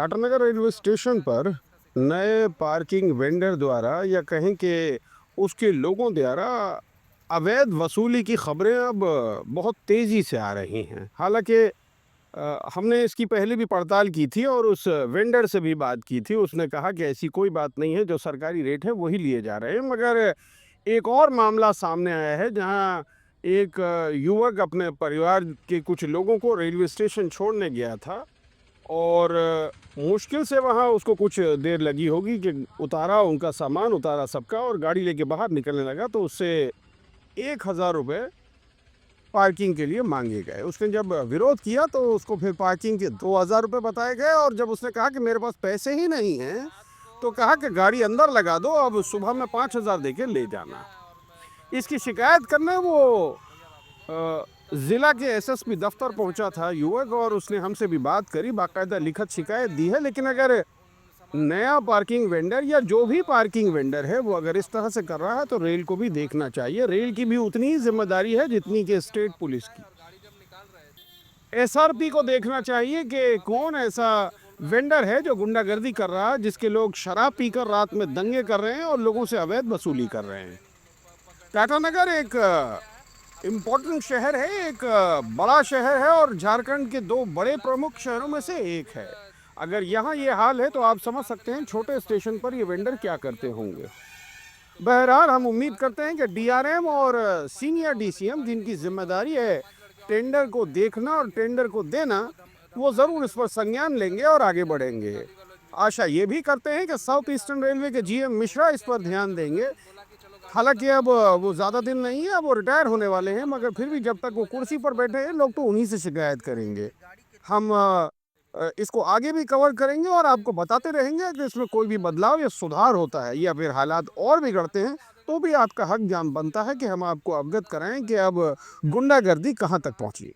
Tatanagar railway station पर नए parking vendor द्वारा या कहें कि उसके लोगों द्वारा अवैध वसूली की खबरें अब बहुत तेज़ी से आ रही हैं। हालांकि हमने इसकी पहले भी पड़ताल की थी और उस वेंडर से भी बात की थी। उसने कहा कि ऐसी कोई बात नहीं है, जो सरकारी रेट है वही लिए जा रहे हैं। मगर एक और मामला सामने आया है जहां एक युवक अपने परिवार के कुछ लोगों को रेलवे स्टेशन छोड़ने गया था और मुश्किल से वहाँ उसको कुछ देर लगी होगी कि उतारा, उनका सामान उतारा सबका और गाड़ी लेके बाहर निकलने लगा तो उससे 1000 रुपये पार्किंग के लिए मांगे गए। उसने जब विरोध किया तो उसको फिर पार्किंग के 2000 रुपये बताए गए और जब उसने कहा कि मेरे पास पैसे ही नहीं हैं, तो कहा कि गाड़ी अंदर लगा दो, अब सुबह में 5000 दे के ले जाना। इसकी शिकायत करने वो ज़िला के एसएसपी दफ्तर पहुंचा था युवक और उसने हमसे भी बात करी, बाकायदा लिखित शिकायत दी है। लेकिन अगर नया पार्किंग वेंडर या जो भी पार्किंग वेंडर है वो अगर इस तरह से कर रहा है तो रेल को भी देखना चाहिए। रेल की भी उतनी ही जिम्मेदारी है जितनी कि स्टेट पुलिस की। एसआरपी को देखना चाहिए कि कौन ऐसा वेंडर है जो गुंडागर्दी कर रहा है, जिसके लोग शराब पीकर रात में दंगे कर रहे हैं और लोगों से अवैध वसूली कर रहे हैं। टाटानगर एक इम्पोर्टेंट शहर है, एक बड़ा शहर है और झारखंड के 2 बड़े प्रमुख शहरों में से एक है। अगर यहाँ ये हाल है तो आप समझ सकते हैं छोटे स्टेशन पर ये वेंडर क्या करते होंगे। बहरहाल हम उम्मीद करते हैं कि डीआरएम और सीनियर डीसीएम, जिनकी जिम्मेदारी है टेंडर को देखना और टेंडर को देना, वो ज़रूर इस पर संज्ञान लेंगे और आगे बढ़ेंगे। आशा ये भी करते हैं कि साउथ ईस्टर्न रेलवे के जीएम मिश्रा इस पर ध्यान देंगे। हालांकि अब वो ज़्यादा दिन नहीं है, अब वो रिटायर होने वाले हैं, मगर फिर भी जब तक वो कुर्सी पर बैठे हैं लोग तो उन्हीं से शिकायत करेंगे। हम इसको आगे भी कवर करेंगे और आपको बताते रहेंगे कि इसमें कोई भी बदलाव या सुधार होता है या फिर हालात और बिगड़ते हैं तो भी आपका हक जान बनता है कि हम आपको अवगत कराएं कि अब गुंडागर्दी कहाँ तक पहुँची।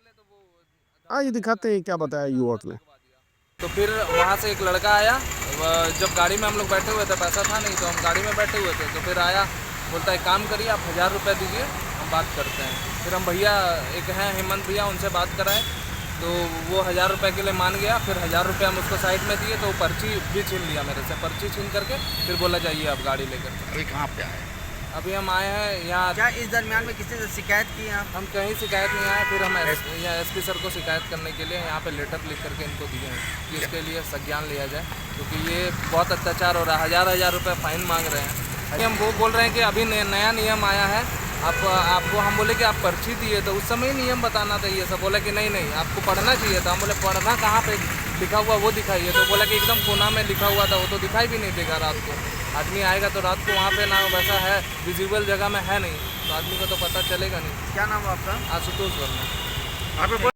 आइए दिखाते हैं क्या बताया युवक ने। तो फिर वहाँ से एक लड़का आया। जब गाड़ी में हम लोग बैठे हुए थे, पैसा था नहीं तो हम गाड़ी में बैठे हुए थे, तो फिर आया, बोलता है काम करिए, आप 1000 रुपये दीजिए, हम बात करते हैं। फिर हम भैया एक हैं हेमंत भैया, उनसे बात कराए तो वो 1000 रुपये के लिए मान गया। फिर 1000 रुपये हम उसको साइड में दिए तो वो पर्ची भी छीन लिया मेरे से। पर्ची छीन करके फिर बोला जाइए आप गाड़ी लेकर। अभी कहाँ पे आए? अभी हम आए हैं यहाँ। क्या इस दरमियान में किसी से शिकायत की आप? हम कहीं शिकायत नहीं आए। फिर हम यहाँ एसपी सर को शिकायत करने के लिए यहाँ पे लेटर लिख करके इनको दिए हैं कि इसके लिए संज्ञान लिया जाए, क्योंकि ये बहुत अत्याचार हो रहा है। 1000 रुपये फाइन मांग रहे हैं। हम वो बोल रहे हैं कि अभी नया नियम आया है, आपको हम बोले कि आप पर्ची दिए, तो उस समय ही नियम बताना चाहिए। सब बोला कि नहीं आपको पढ़ना चाहिए था। हम बोले पढ़ना कहाँ पे लिखा हुआ वो दिखाइए, तो बोला कि एकदम कोना में लिखा हुआ था, वो तो दिखाई भी नहीं देगा। रात को आदमी आएगा तो रात को वहाँ पे ना वैसा है, विजिबल जगह में है नहीं, तो आदमी को तो पता चलेगा नहीं। क्या नाम है आपका? आशुतोष वर्मा। आप